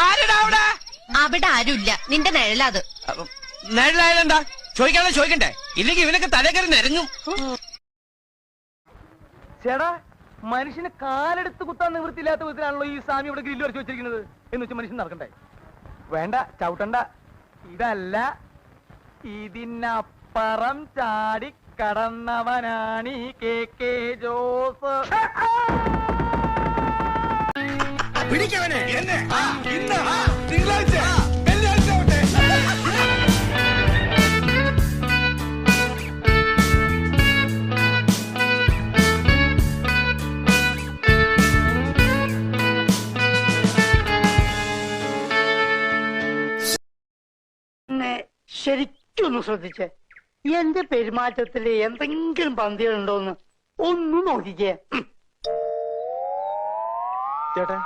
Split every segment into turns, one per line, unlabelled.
ആരടാ അവിടെ?
അവിടെ ആരുമില്ല, നിന്റെ നിഴലത്.
നിഴലായാലെന്താ? ചോദിക്കാതെ ചോദിക്കണ്ടേ? ഇല്ലെങ്കിൽ ഇവനൊക്കെ തലകറി നിരങ്ങും.
ചേടാ, മനുഷ്യന് കാലെടുത്ത് കുത്താൻ നിവൃത്തിയില്ലാത്ത വിധത്തിലാണല്ലോ ഈ സ്വാമി ഇവിടെ ഗ്രില്ല് വരച്ചു വെച്ചിരിക്കുന്നത്. എന്ന് വെച്ചാൽ മനുഷ്യൻ നടക്കണ്ടേ? വേണ്ട, ചവിട്ടണ്ട. ഇതല്ല, ഇതിനപ്പുറം ചാടി കടന്നവനാണ് ഈ കെ ജോസ്.
പിടിക്കവനെ എന്നെ ഇന്ന് തിങ്കളാഴ്ച വെള്ളിയാഴ്ച
ശരിക്കൊന്ന് ശ്രദ്ധിച്ചേ. എന്റെ പെരുമാറ്റത്തില് എന്തെങ്കിലും പന്തികളുണ്ടോന്ന് ഒന്ന് നോക്കിക്കേ.
ചേട്ടാ,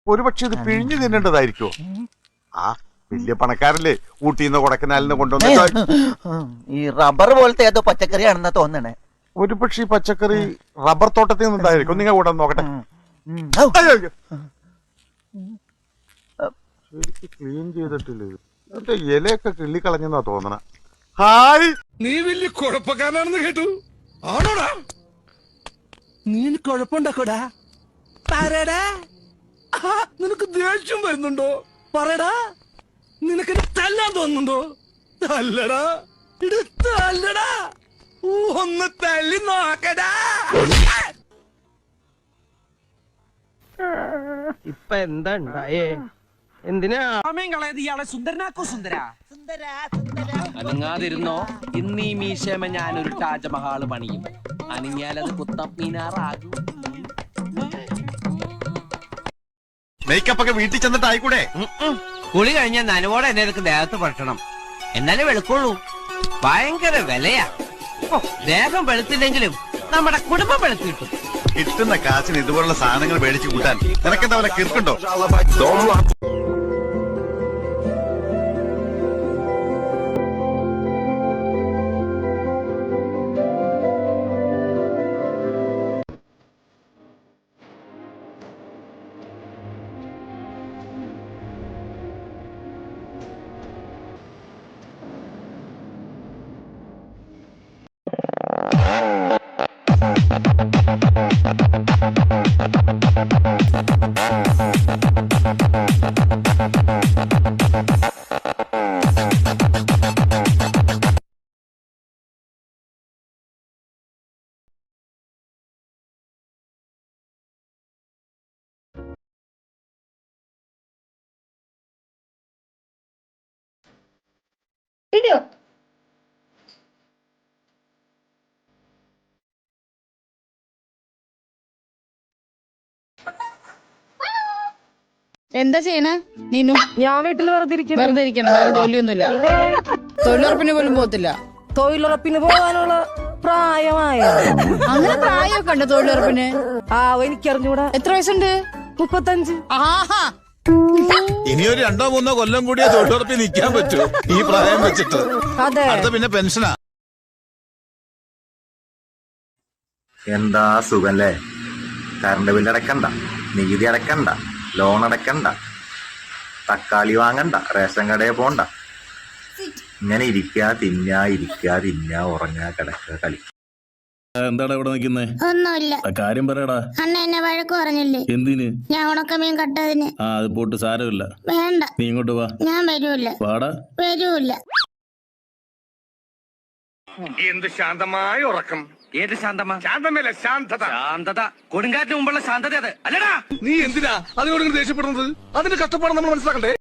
ഒരുപക്ഷെ ഇത് പിഴിഞ്ഞു തിന്നേണ്ടതായിരിക്കോ? ആ വലിയ പണക്കാരല്ലേ ഊട്ടിന്ന് കൊടക്കനാലിന് കൊണ്ടുവന്ന
ഈ റബ്ബർ പോലത്തെ ഏതോ പച്ചക്കറിയാണെന്നാ തോന്നണേ.
ഒരുപക്ഷെ ഈ പച്ചക്കറി റബ്ബർ തോട്ടത്തിൽ നിന്നുണ്ടായിരിക്കും. നിങ്ങൾ കൂടെ നോക്കട്ടെ. ശരിക്ക് ക്ലീൻ ചെയ്തിട്ടില്ലേ? എന്റെ ഇലയൊക്കെ കിള്ളിക്കളഞ്ഞെന്നാ തോന്നണ. ഹായ്,
നീ വലിയ കുഴപ്പക്കാരനാണെന്ന് കേട്ടു. ആണോടാ? നീ കുഴപ്പമുണ്ടാക്കോടാ? പറയടാ. നിനക്ക് ദേഷ്യം വരുന്നുണ്ടോ? പറയടാ. നിനക്ക് തല്ലാൻ തോന്നുന്നുണ്ടോ? തല്ലടാ, തല്ലടാ. ഒന്ന് തല്ലി നോക്കടാ.
ഇപ്പൊ എന്താ ഉണ്ടായേ? എന്തിനാ
സമയം കളയത്? ഇയാളെ സുന്ദരനാക്കോ? അനങ്ങാതിരുന്നോ? ഇന്ന് ഈ മീശമ ഞാനൊരു താജ്മഹാള് പണിയും. അനങ്ങിയാലത് കുത്തബ് മീനാറാകും.
മേക്കപ്പ് ഒക്കെ വീട്ടിൽ ചെന്നിട്ട് ആയിക്കൂടെ?
കുളി കഴിഞ്ഞാൽ നനവോടെ എന്നെ ദേഹത്ത് പറ്റണം, എന്നാലേ വെളുക്കുള്ളൂ. ഭയങ്കര വിലയാ. ദേഹം വെളുത്തില്ലെങ്കിലും നമ്മുടെ കുടുംബം വെളുത്തു കിട്ടും.
കിട്ടുന്ന കാശിന് ഇതുപോലുള്ള സാധനങ്ങൾ മേടിച്ചു കൂട്ടാൻ നിനക്കെന്താ വല്ല കിർക്കുണ്ടോ?
എന്താ ചെയ്യണേ നീനു?
ഞാൻ വീട്ടിൽ വെറുതെ
ഇരിക്കണം, വേറെ ജോലിയൊന്നുമില്ല. തൊഴിലുറപ്പിന് പോലും പോകത്തില്ല.
തൊഴിലുറപ്പിന് പോകാനുള്ള പ്രായമായ
അങ്ങനെ പ്രായമൊക്കെ ഉണ്ട് തൊഴിലുറപ്പിന്?
എനിക്കറിഞ്ഞൂടാ.
എത്ര വയസ്സുണ്ട്?
35.
ആഹാ,
ഇനിയൊരു 2-3 കൊല്ലം കൂടിയേ തൊഴിലുറപ്പിൽ നിൽക്കാൻ പറ്റൂ ഈ പ്രായം വെച്ചിട്ട്.
അതെ,
അടുത്ത പിന്നെ പെൻഷനാ.
എന്താ സുഖല്ലേ? കറണ്ട് ബില്ല് അടക്കണ്ട, നികുതി അടക്കണ്ട, ലോൺ അടക്കണ്ട, തക്കാളി വാങ്ങണ്ട, റേഷൻ കടയിൽ പോണ്ട. ഇങ്ങനെ ഇരിക്കാ തിന്നാ ഉറങ്ങാ കിടക്കുക കളി.
എന്താണ് ഇവിടെ നിൽക്കുന്നേ?
ഒന്നുമില്ല.
കാര്യം പറയടാ.
അണ്ണ എന്നെ വഴക്ക് പറഞ്ഞില്ലേ?
എന്തിന്?
ഞാൻ ഉണക്കമീൻ കട്ടതിന്.
അത് പോട്ട് സാരമില്ല.
വേണ്ട,
നീ ഇങ്ങോട്ട് വാ.
ഞാൻ വരൂല്ല.
വാടാ.
വരൂല്ല.
എന്ത് ശാന്തമായ ഉറക്കം.
ഏത് ശാന്തമാ?
ശാന്തമല്ല, ശാന്തത.
ശാന്തത കൊടുങ്കാറ്റിന് മുമ്പുള്ള ശാന്തത അത് അല്ലടാ.
നീ എന്തിനാ അതിനോട് ദേഷ്യപ്പെടുന്നത്? അതിന്റെ കഷ്ടപ്പാട് നമ്മൾ മനസ്സിലാക്കണ്ടേ?